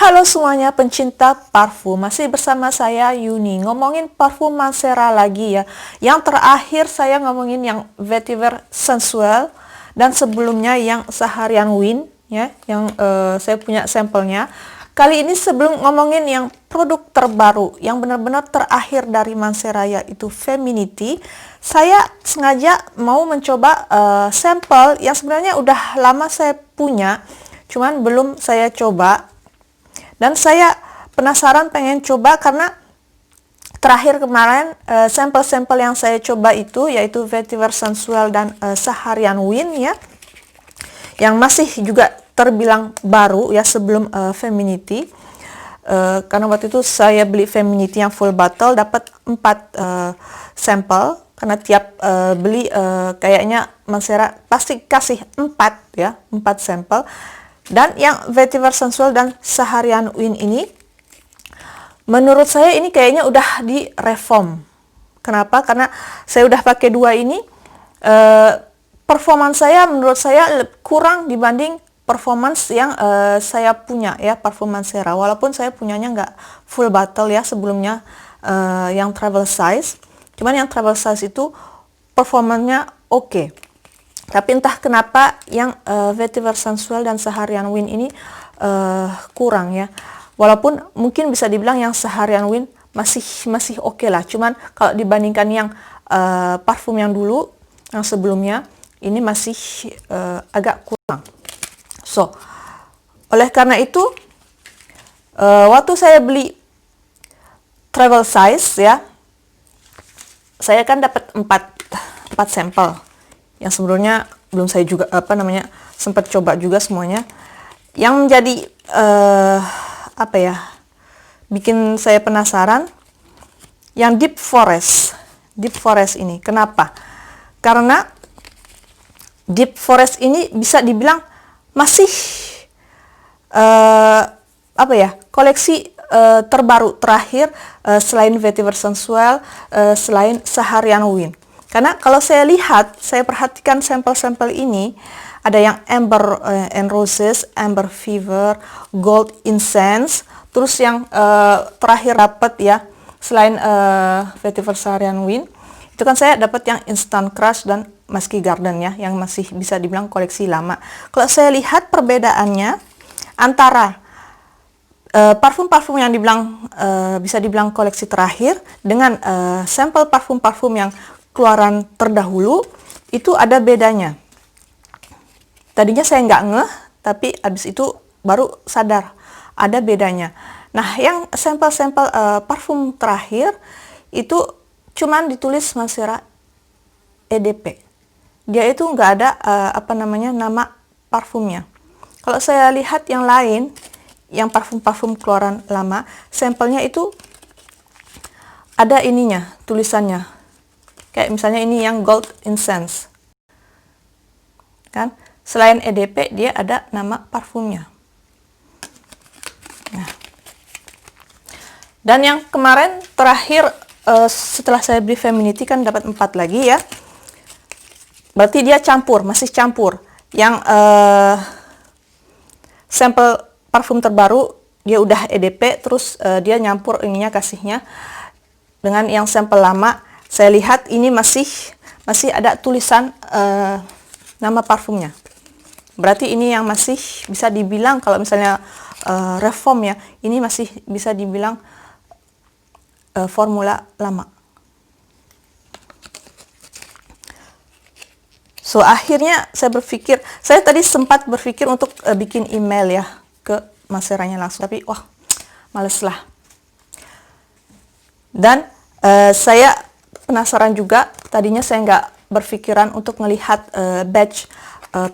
Halo semuanya pencinta parfum, masih bersama saya Yuni. Ngomongin parfum Mancera lagi ya. Yang terakhir saya ngomongin yang Vetiver Sensual dan sebelumnya yang Saharian Wind ya, yang saya punya sampelnya. Kali ini sebelum ngomongin yang produk terbaru, yang benar-benar terakhir dari Mancera yaitu Feminity, saya sengaja mau mencoba sampel yang sebenarnya udah lama saya punya, cuman belum saya coba. Dan saya penasaran pengen coba karena terakhir kemarin sampel-sampel yang saya coba itu yaitu Vetiver Sensual dan Saharian Wind ya, yang masih juga terbilang baru ya sebelum Feminity. Karena waktu itu saya beli Feminity yang full bottle dapat 4 sampel, karena tiap beli kayaknya Mancera pasti kasih 4 ya, 4 sampel. Dan yang Vetiver Sensual dan Saharian Wind ini, menurut saya ini kayaknya udah di reform. Kenapa? Karena saya udah pakai dua ini, performance saya menurut saya kurang dibanding performance yang saya punya ya, parfum Mancera. Walaupun saya punyanya nggak full bottle ya sebelumnya, yang travel size. Cuman yang travel size itu performanya oke. Tapi entah kenapa yang Vetiver Sensual dan Saharian Wind ini kurang ya. Walaupun mungkin bisa dibilang yang Saharian Wind masih oke lah. Cuman kalau dibandingkan yang parfum yang dulu, yang sebelumnya, ini masih agak kurang. So, oleh karena itu, waktu saya beli travel size ya, saya kan dapat 4 sampel. Yang sebelumnya belum saya juga sempat coba juga semuanya. Yang menjadi bikin saya penasaran yang Deep Forest ini. Kenapa? Karena Deep Forest ini bisa dibilang masih koleksi terbaru terakhir, selain Vetiver Sensual, selain Saharian Wind. Karena kalau saya lihat, saya perhatikan sampel-sampel ini, ada yang Amber and Roses, Amber Fever, Gold Incense, terus yang terakhir dapat ya, selain Vetiver Saharian Wind, itu kan saya dapat yang Instant Crush dan Musky Garden ya, yang masih bisa dibilang koleksi lama. Kalau saya lihat perbedaannya antara parfum-parfum yang bisa dibilang koleksi terakhir dengan sampel parfum-parfum yang keluaran terdahulu, itu ada bedanya. Tadinya saya nggak ngeh, tapi abis itu baru sadar ada bedanya. Nah, yang sampel-sampel parfum terakhir itu cuman ditulis Mancera EDP. Dia itu nggak ada nama parfumnya. Kalau saya lihat yang lain, yang parfum-parfum keluaran lama, sampelnya itu ada ininya, tulisannya. Kayak misalnya ini yang Gold Incense. Kan? Selain EDP, dia ada nama parfumnya. Nah. Dan yang kemarin terakhir, setelah saya beli Feminity kan dapat 4 lagi ya. Berarti dia masih campur. Yang sampel parfum terbaru, dia udah EDP, terus dia nyampur ininya kasihnya dengan yang sampel lama. Saya lihat ini masih ada tulisan nama parfumnya. Berarti ini yang masih bisa dibilang, kalau misalnya reform ya, ini masih bisa dibilang formula lama. So, akhirnya saya tadi sempat berpikir untuk bikin email ya ke Manceranya langsung, tapi wah, males lah. Dan saya penasaran juga, tadinya saya nggak berpikiran untuk melihat batch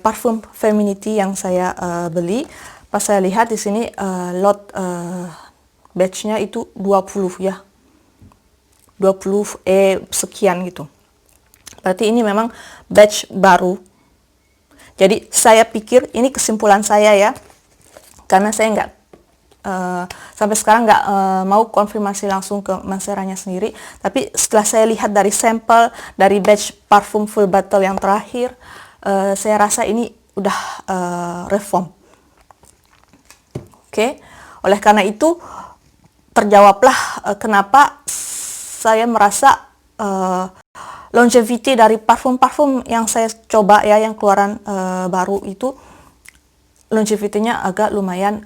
parfum Feminity yang saya beli. Pas saya lihat di sini lot batchnya itu 20 ya, 20 sekian gitu. Berarti ini memang batch baru. Jadi saya pikir, ini kesimpulan saya ya, karena saya nggak sampai sekarang nggak mau konfirmasi langsung ke Manceranya sendiri. Tapi setelah saya lihat dari sampel, dari batch parfum full bottle yang terakhir, saya rasa ini udah reform. Oke. Oleh karena itu terjawablah kenapa saya merasa longevity dari parfum-parfum yang saya coba ya, yang keluaran baru itu longevity-nya agak lumayan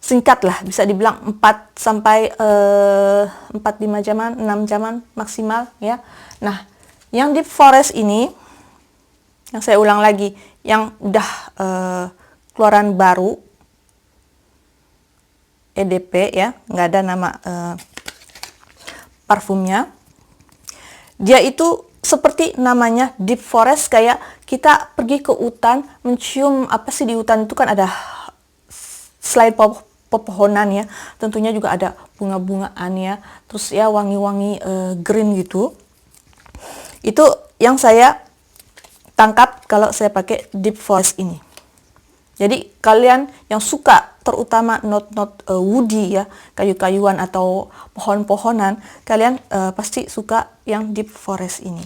singkat lah, bisa dibilang 4 sampai 4-5 jaman, 6 jaman maksimal ya. Nah, yang Deep Forest ini, yang saya ulang lagi, yang udah keluaran baru, EDP ya, nggak ada nama parfumnya. Dia itu seperti namanya Deep Forest, kayak kita pergi ke hutan mencium apa sih, di hutan itu kan ada selain pepohonan ya, tentunya juga ada bunga-bungaan ya, terus ya wangi-wangi green gitu. Itu yang saya tangkap kalau saya pakai Deep Forest ini. Jadi kalian yang suka terutama not woody ya, kayu-kayuan atau pohon-pohonan, kalian pasti suka yang Deep Forest ini.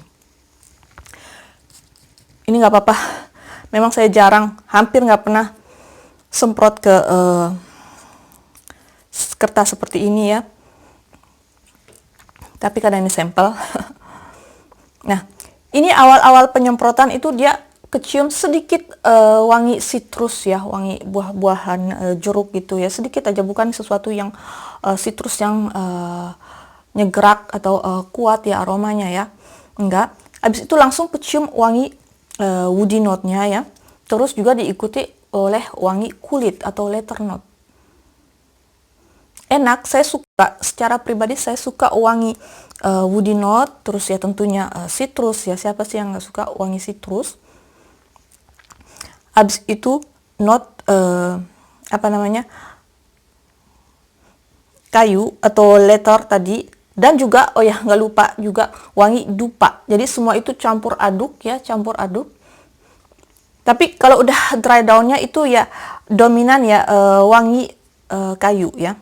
Ini nggak apa-apa, memang saya jarang, hampir nggak pernah semprot ke kertas seperti ini ya. Tapi karena ini sampel. Nah, ini awal-awal penyemprotan itu dia kecium sedikit wangi sitrus ya, wangi buah-buahan jeruk gitu ya, sedikit aja, bukan sesuatu yang sitrus yang nyegerak atau kuat ya aromanya ya, enggak. Habis itu langsung kecium wangi woody note-nya ya, terus juga diikuti oleh wangi kulit atau leather note. Enak, saya suka, secara pribadi saya suka wangi woody note, terus ya tentunya citrus ya, siapa sih yang nggak suka wangi citrus. Habis itu note apa namanya, kayu atau leather tadi, dan juga oh ya nggak lupa juga wangi dupa. Jadi semua itu campur aduk ya, campur aduk. Tapi kalau udah dry down-nya itu ya dominan ya wangi kayu ya,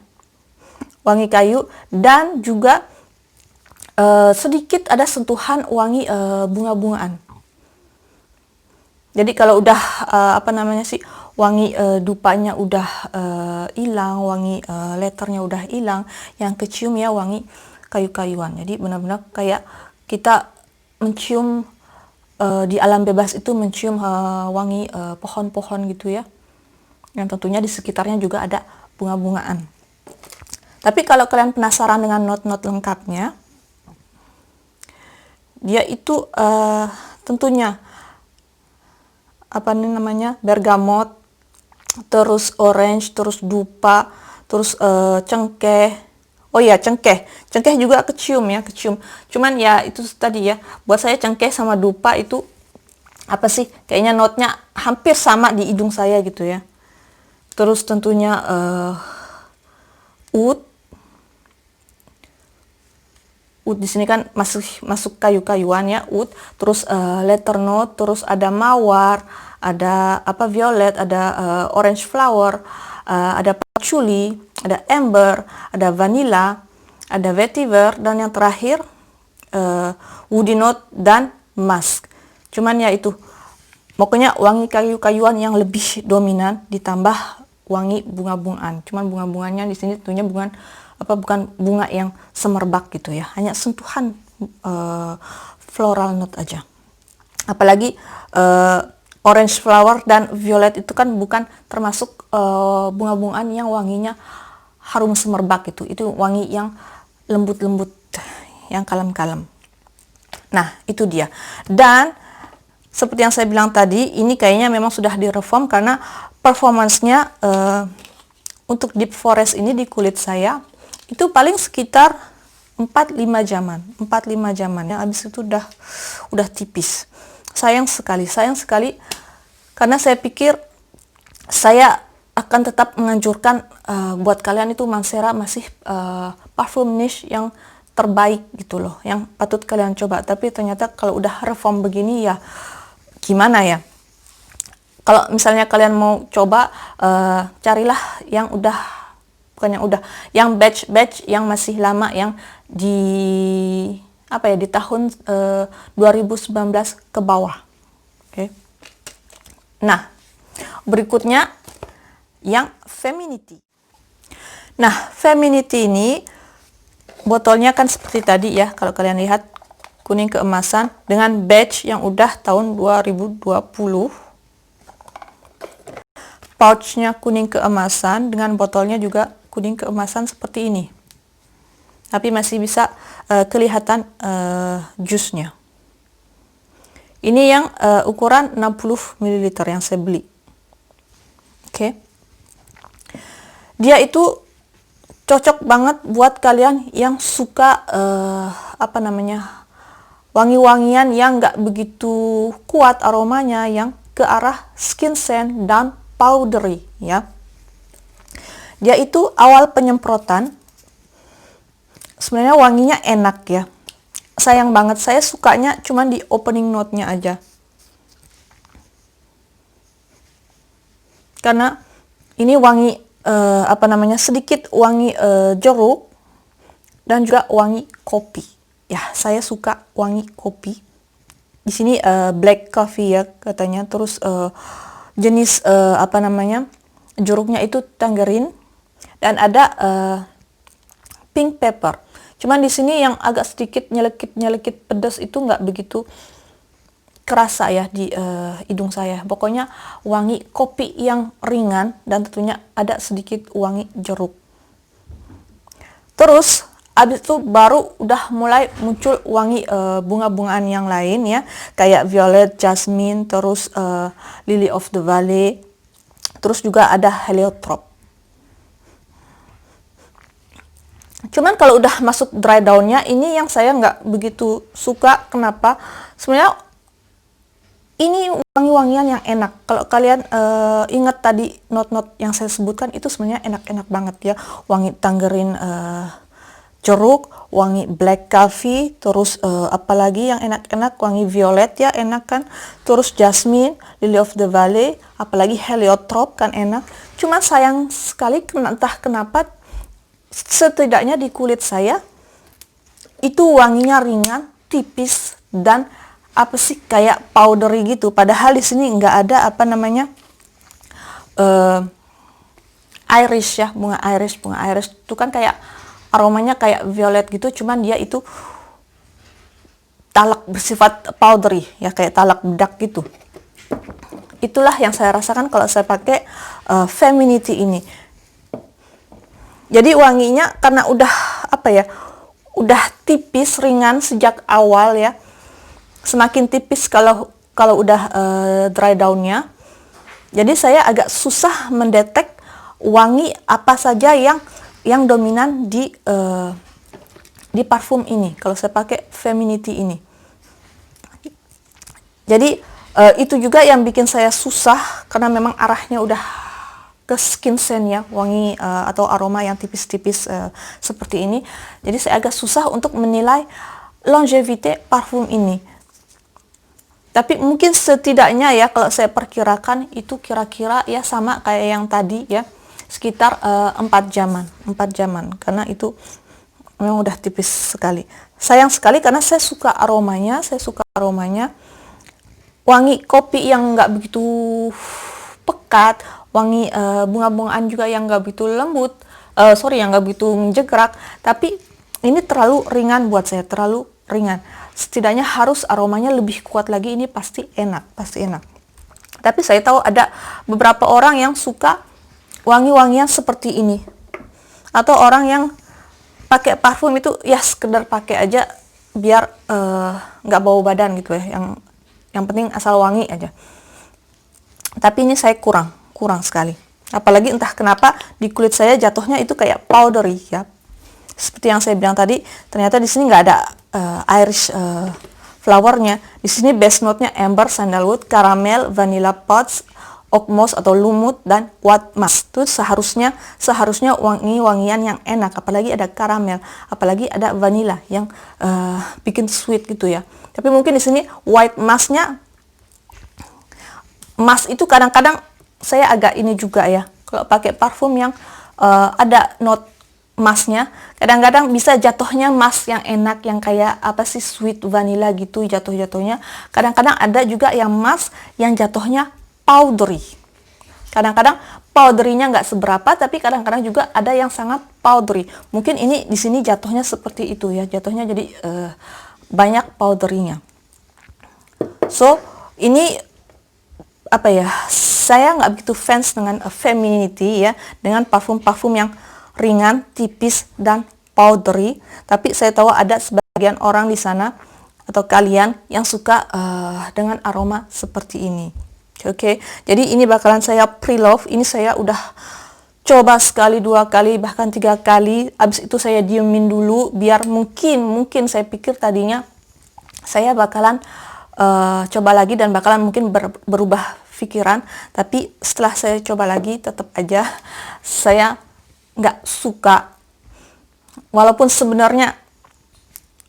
wangi kayu, dan juga sedikit ada sentuhan wangi bunga-bungaan. Jadi kalau udah apa namanya sih, wangi dupanya udah hilang, wangi letternya udah hilang, yang kecium ya wangi kayu-kayuan. Jadi benar-benar kayak kita mencium di alam bebas itu, mencium wangi pohon-pohon gitu ya. Yang tentunya di sekitarnya juga ada bunga-bungaan. Tapi kalau kalian penasaran dengan not-not lengkapnya, dia itu tentunya apa nih namanya, bergamot, terus orange, terus dupa, terus cengkeh. Oh ya, cengkeh juga kecium ya, kecium. Cuman ya itu tadi ya, buat saya cengkeh sama dupa itu apa sih, kayaknya notnya hampir sama di hidung saya gitu ya. Terus tentunya oud di sini kan masuk kayu-kayuan ya, oud, terus leather note, terus ada mawar, ada apa violet, ada orange flower, ada patchouli, ada amber, ada vanilla, ada vetiver, dan yang terakhir woody note dan musk. Cuman ya itu, pokoknya wangi kayu-kayuan yang lebih dominan ditambah wangi bunga-bungaan. Cuman bunga-bunganya di sini tentunya bukan bunga yang semerbak gitu ya, hanya sentuhan floral note aja. Apalagi orange flower dan violet itu kan bukan termasuk bunga-bungaan yang wanginya harum semerbak gitu. Itu wangi yang lembut-lembut, yang kalem-kalem. Nah, itu dia. Dan seperti yang saya bilang tadi, ini kayaknya memang sudah direform karena performance-nya untuk Deep Forest ini di kulit saya itu paling sekitar 4-5 jaman ya, habis itu udah tipis. Sayang sekali karena saya pikir saya akan tetap menganjurkan buat kalian itu Mancera masih parfum niche yang terbaik gitu loh, yang patut kalian coba. Tapi ternyata kalau udah reform begini ya gimana ya, kalau misalnya kalian mau coba carilah yang yang batch yang masih lama, yang di di tahun 2019 ke bawah. Oke. Nah, berikutnya yang Femininity. Nah, Femininity ini botolnya kan seperti tadi ya, kalau kalian lihat kuning keemasan dengan badge yang udah tahun 2020. Pouchnya kuning keemasan dengan botolnya juga kuning keemasan seperti ini. Tapi masih bisa kelihatan jusnya. Ini yang ukuran 60 ml yang saya beli. Oke. Dia itu cocok banget buat kalian yang suka wangi-wangian yang nggak begitu kuat aromanya, yang ke arah skin scent dan powdery ya. Dia itu awal penyemprotan sebenarnya wanginya enak ya. Sayang banget saya sukanya cuma di opening note-nya aja. Karena ini wangi sedikit wangi jeruk dan juga wangi kopi. Ya, saya suka wangi kopi. Di sini black coffee ya katanya. Terus jenis jeruknya itu tangerine dan ada pink pepper. Cuman di sini yang agak sedikit nyelekit pedas itu nggak begitu kerasa ya di hidung saya. Pokoknya wangi kopi yang ringan dan tentunya ada sedikit wangi jeruk. Terus abis itu baru udah mulai muncul wangi bunga-bungaan yang lain ya, kayak violet, jasmine, terus lily of the valley, terus juga ada heliotrope. Cuman kalau udah masuk dry down-nya ini yang saya nggak begitu suka. Kenapa? Sebenarnya ini wangi-wangian yang enak. Kalau kalian ingat tadi not-not yang saya sebutkan itu sebenarnya enak-enak banget ya. Wangi tangerine, jeruk, wangi black coffee, terus apalagi yang enak-enak, wangi violet ya enak kan, terus jasmine, lily of the valley, apalagi heliotrope kan enak. Cuma sayang sekali entah kenapa setidaknya di kulit saya itu wanginya ringan, tipis dan kayak powdery gitu. Padahal di sini nggak ada iris ya, bunga iris itu kan kayak aromanya kayak violet gitu, cuman dia itu talak bersifat powdery ya, kayak talak bedak gitu. Itulah yang saya rasakan kalau saya pakai Femininity ini. Jadi wanginya karena udah udah tipis, ringan sejak awal ya. Semakin tipis kalau udah dry down-nya. Jadi saya agak susah mendetek wangi apa saja yang dominan di parfum ini kalau saya pakai Femininity ini. Jadi itu juga yang bikin saya susah karena memang arahnya udah ke skin scent ya, wangi atau aroma yang tipis-tipis seperti ini. Jadi saya agak susah untuk menilai longevity parfum ini. Tapi mungkin setidaknya ya kalau saya perkirakan itu kira-kira ya sama kayak yang tadi ya, sekitar 4 jaman karena itu memang udah tipis sekali. Sayang sekali karena saya suka aromanya, wangi kopi yang nggak begitu pekat, wangi bunga-bungaan juga yang nggak begitu lembut, yang nggak begitu menjegrak, tapi ini terlalu ringan buat saya, terlalu ringan. Setidaknya harus aromanya lebih kuat lagi, ini pasti enak. Tapi saya tahu ada beberapa orang yang suka wangi-wangian seperti ini, atau orang yang pakai parfum itu ya sekedar pakai aja biar nggak bau badan gitu ya, yang penting asal wangi aja. Tapi ini saya kurang sekali. Apalagi entah kenapa di kulit saya jatuhnya itu kayak powdery ya. Seperti yang saya bilang tadi, ternyata di sini nggak ada iris flowernya. Di sini base note-nya amber, sandalwood, caramel, vanilla pods, oak moss atau lumut dan white musk. Itu seharusnya wangi-wangian yang enak. Apalagi ada caramel, apalagi ada vanilla yang bikin sweet gitu ya. Tapi mungkin di sini white musk-nya, musk itu kadang-kadang saya agak ini juga ya. Kalau pakai parfum yang ada note musknya, kadang-kadang bisa jatuhnya musk yang enak, yang kayak sweet vanilla gitu jatuhnya. Kadang-kadang ada juga yang musk yang jatuhnya powdery. Kadang-kadang powdery-nya nggak seberapa, tapi kadang-kadang juga ada yang sangat powdery. Mungkin ini di sini jatuhnya seperti itu ya, jatuhnya jadi banyak powdery-nya. So ini apa ya, saya nggak begitu fans dengan femininity ya, dengan parfum-parfum yang ringan, tipis, dan powdery. Tapi saya tahu ada sebagian orang di sana atau kalian yang suka dengan aroma seperti ini. Oke, jadi ini bakalan saya pre-love. Ini saya udah coba sekali, 2 kali, bahkan 3 kali. Abis itu saya diemin dulu biar mungkin saya pikir tadinya saya bakalan coba lagi dan bakalan mungkin berubah pikiran. Tapi setelah saya coba lagi tetap aja saya nggak suka. Walaupun sebenarnya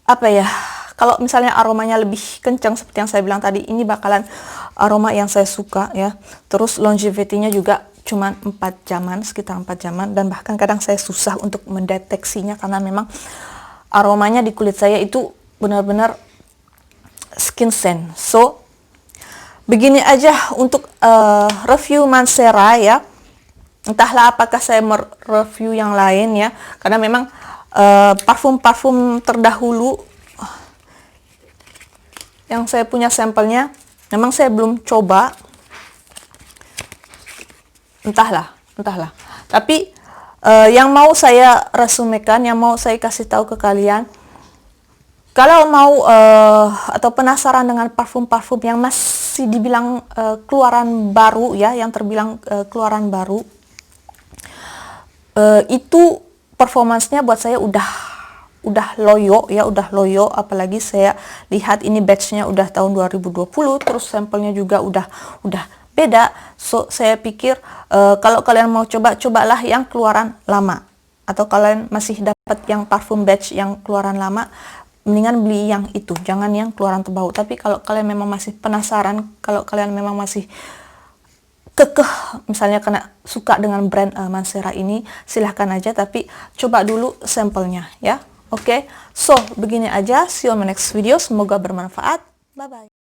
apa ya, kalau misalnya aromanya lebih kencang seperti yang saya bilang tadi, ini bakalan aroma yang saya suka ya. Terus longevity-nya juga cuman 4 jaman, sekitar 4 jaman, dan bahkan kadang saya susah untuk mendeteksinya karena memang aromanya di kulit saya itu benar-benar skin scent. So begini aja untuk review Mancera ya. Entahlah apakah saya mereview yang lain ya, karena memang parfum-parfum terdahulu yang saya punya sampelnya memang saya belum coba. Entahlah. Tapi yang mau saya resumekan, yang mau saya kasih tahu ke kalian, kalau mau atau penasaran dengan parfum-parfum yang masih dibilang keluaran baru ya, yang terbilang keluaran baru, itu performansnya buat saya udah loyo ya, udah loyo. Apalagi saya lihat ini batchnya udah tahun 2020, terus sampelnya juga udah beda. So saya pikir kalau kalian mau cobalah yang keluaran lama, atau kalian masih dapat yang parfum batch yang keluaran lama, mendingan beli yang itu, jangan yang keluaran terbaru. Tapi kalau kalian memang masih penasaran, kalau kalian memang masih kekeh misalnya karena suka dengan brand Mancera ini, silahkan aja, tapi coba dulu sampelnya ya. Oke, so begini aja, see you on my next video, semoga bermanfaat, bye bye.